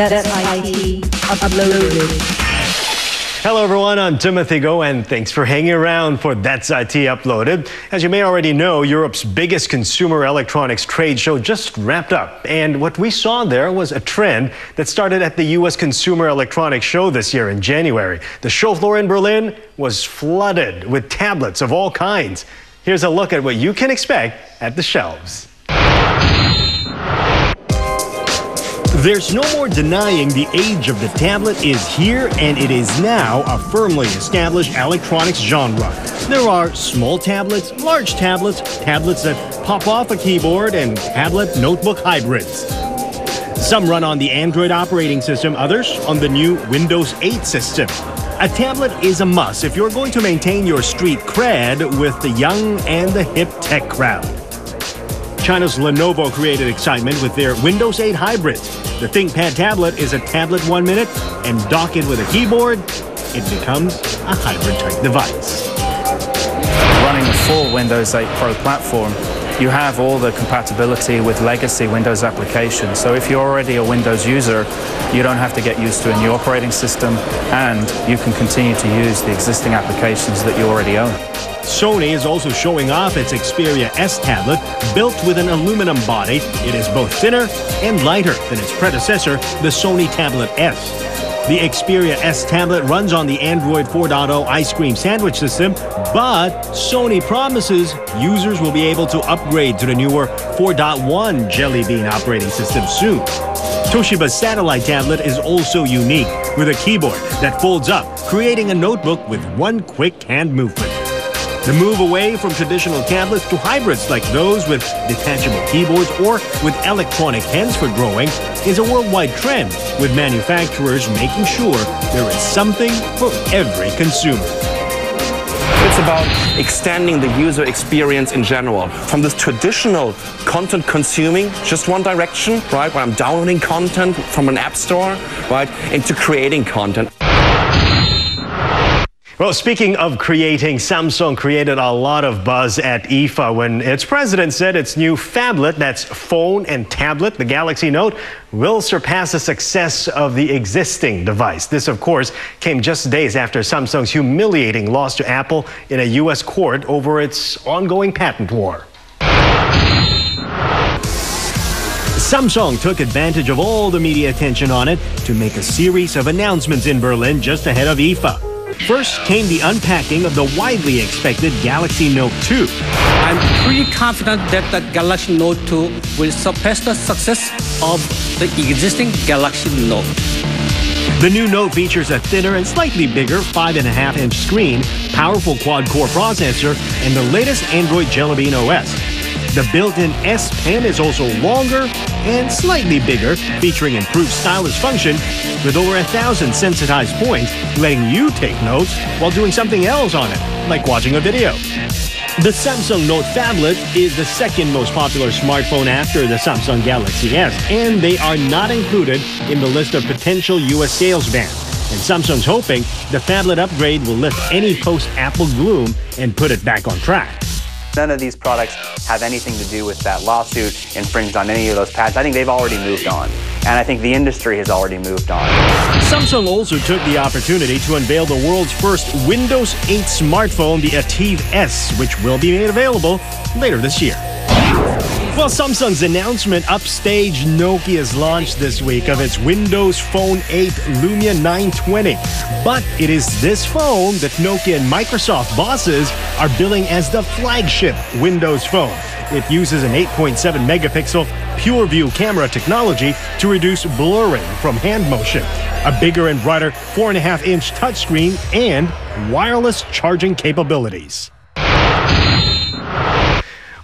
That's IT Uploaded. Hello everyone, I'm Timothy Go and thanks for hanging around for That's IT Uploaded. As you may already know, Europe's biggest consumer electronics trade show just wrapped up. And what we saw there was a trend that started at the US Consumer Electronics Show this year in January. The show floor in Berlin was flooded with tablets of all kinds. Here's a look at what you can expect at the shelves. There's no more denying the age of the tablet is here, and it is now a firmly established electronics genre. There are small tablets, large tablets, tablets that pop off a keyboard, and tablet notebook hybrids. Some run on the Android operating system, others on the new Windows 8 system. A tablet is a must if you're going to maintain your street cred with the young and the hip tech crowd. China's Lenovo created excitement with their Windows 8 hybrids. The ThinkPad tablet is a tablet 1 minute, and dock it with a keyboard, it becomes a hybrid-type device. Running the full Windows 8 Pro platform, you have all the compatibility with legacy Windows applications. So if you're already a Windows user, you don't have to get used to a new operating system, and you can continue to use the existing applications that you already own. Sony is also showing off its Xperia S tablet, built with an aluminum body. It is both thinner and lighter than its predecessor, the Sony Tablet S. The Xperia S tablet runs on the Android 4.0 ice cream sandwich system, but Sony promises users will be able to upgrade to the newer 4.1 Jelly Bean operating system soon. Toshiba's satellite tablet is also unique, with a keyboard that folds up, creating a notebook with one quick hand movement. The move away from traditional tablets to hybrids like those with detachable keyboards or with electronic pens for drawing is a worldwide trend, with manufacturers making sure there is something for every consumer. It's about extending the user experience in general. From this traditional content consuming, just one direction, right, where I'm downloading content from an app store, right, into creating content. Well, speaking of creating, Samsung created a lot of buzz at IFA when its president said its new phablet, that's phone and tablet, the Galaxy Note, will surpass the success of the existing device. This, of course, came just days after Samsung's humiliating loss to Apple in a U.S. court over its ongoing patent war. Samsung took advantage of all the media attention on it to make a series of announcements in Berlin just ahead of IFA. First came the unpacking of the widely expected Galaxy Note 2. I'm pretty confident that the Galaxy Note 2 will surpass the success of the existing Galaxy Note. The new Note features a thinner and slightly bigger 5.5-inch screen, powerful quad-core processor, and the latest Android Jelly Bean OS. The built-in S Pen is also longer and slightly bigger, featuring improved stylus function with over 1,000 sensitized points, letting you take notes while doing something else on it, like watching a video. The Samsung Note phablet is the second most popular smartphone after the Samsung Galaxy S, and they are not included in the list of potential US sales bans. And Samsung's hoping the phablet upgrade will lift any post-Apple gloom and put it back on track. None of these products have anything to do with that lawsuit, infringed on any of those patents. I think they've already moved on. And I think the industry has already moved on. Samsung also took the opportunity to unveil the world's first Windows 8 smartphone, the Ativ S, which will be made available later this year. Well, Samsung's announcement upstaged Nokia's launch this week of its Windows Phone 8 Lumia 920. But it is this phone that Nokia and Microsoft bosses are billing as the flagship Windows phone. It uses an 8.7 megapixel PureView camera technology to reduce blurring from hand motion, a bigger and brighter 4.5-inch touchscreen, and wireless charging capabilities.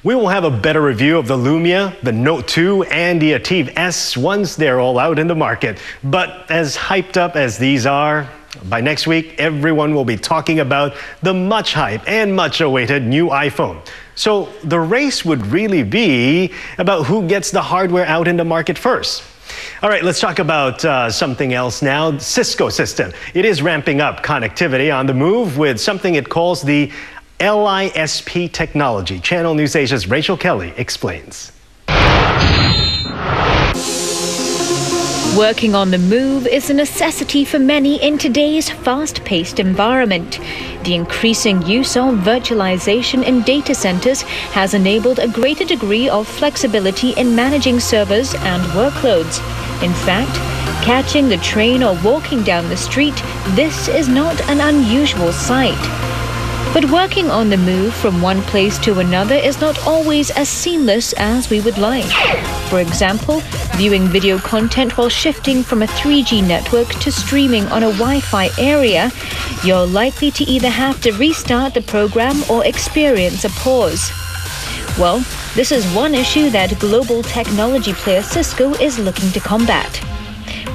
We will have a better review of the Lumia, the Note 2, and the Ativ S once they're all out in the market. But as hyped up as these are, by next week, everyone will be talking about the much hyped and much awaited new iPhone. So the race would really be about who gets the hardware out in the market first. All right, let's talk about something else now. Cisco system. It is ramping up connectivity on the move with something it calls the LISP technology. Channel News Asia's Rachel Kelly explains. Working on the move is a necessity for many in today's fast-paced environment. The increasing use of virtualization in data centers has enabled a greater degree of flexibility in managing servers and workloads. In fact, catching the train or walking down the street, this is not an unusual sight. But working on the move from one place to another is not always as seamless as we would like. For example, viewing video content while shifting from a 3G network to streaming on a Wi-Fi area, you're likely to either have to restart the program or experience a pause. Well, this is one issue that global technology player Cisco is looking to combat.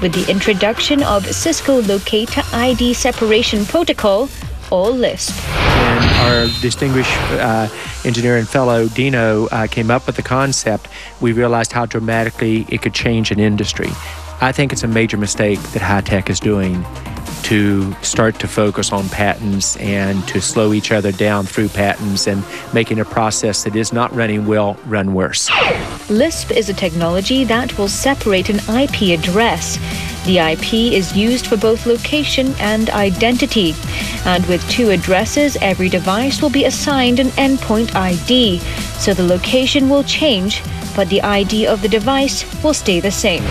With the introduction of Cisco Locator ID Separation Protocol, or LISP. When our distinguished engineer and fellow Dino came up with the concept, we realized how dramatically it could change an industry. I think it's a major mistake that high tech is doing to start to focus on patents and to slow each other down through patents and making a process that is not running well run worse. LISP is a technology that will separate an IP address. The IP is used for both location and identity. And with two addresses, every device will be assigned an endpoint ID. So the location will change, but the ID of the device will stay the same.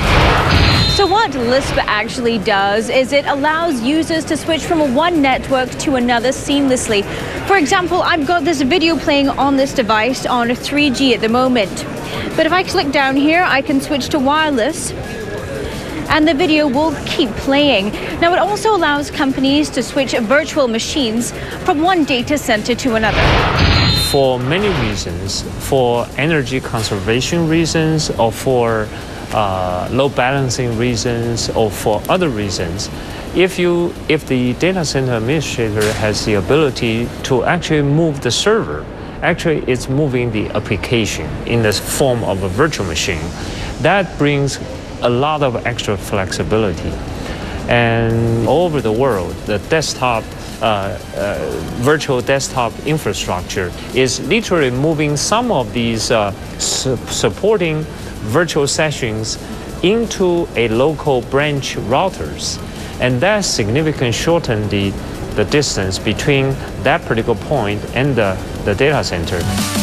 So what LISP actually does is it allows users to switch from one network to another seamlessly. For example, I've got this video playing on this device on 3G at the moment. But if I click down here, I can switch to wireless, and the video will keep playing. Now, it also allows companies to switch virtual machines from one data center to another. For many reasons, for energy conservation reasons, or for load balancing reasons, or for other reasons, if the data center administrator has the ability to actually move the server, actually it's moving the application in the form of a virtual machine, that brings a lot of extra flexibility. And all over the world, the desktop, virtual desktop infrastructure is literally moving some of these supporting virtual sessions into a local branch routers. And that significantly shortened the distance between that particular point and the data center.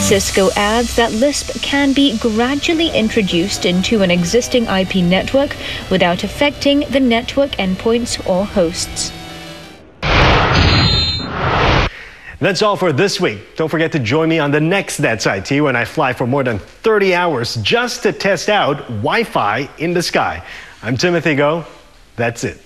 Cisco adds that LISP can be gradually introduced into an existing IP network without affecting the network endpoints or hosts. That's all for this week. Don't forget to join me on the next That's IT when I fly for more than 30 hours just to test out Wi-Fi in the sky. I'm Timothy Go. That's it.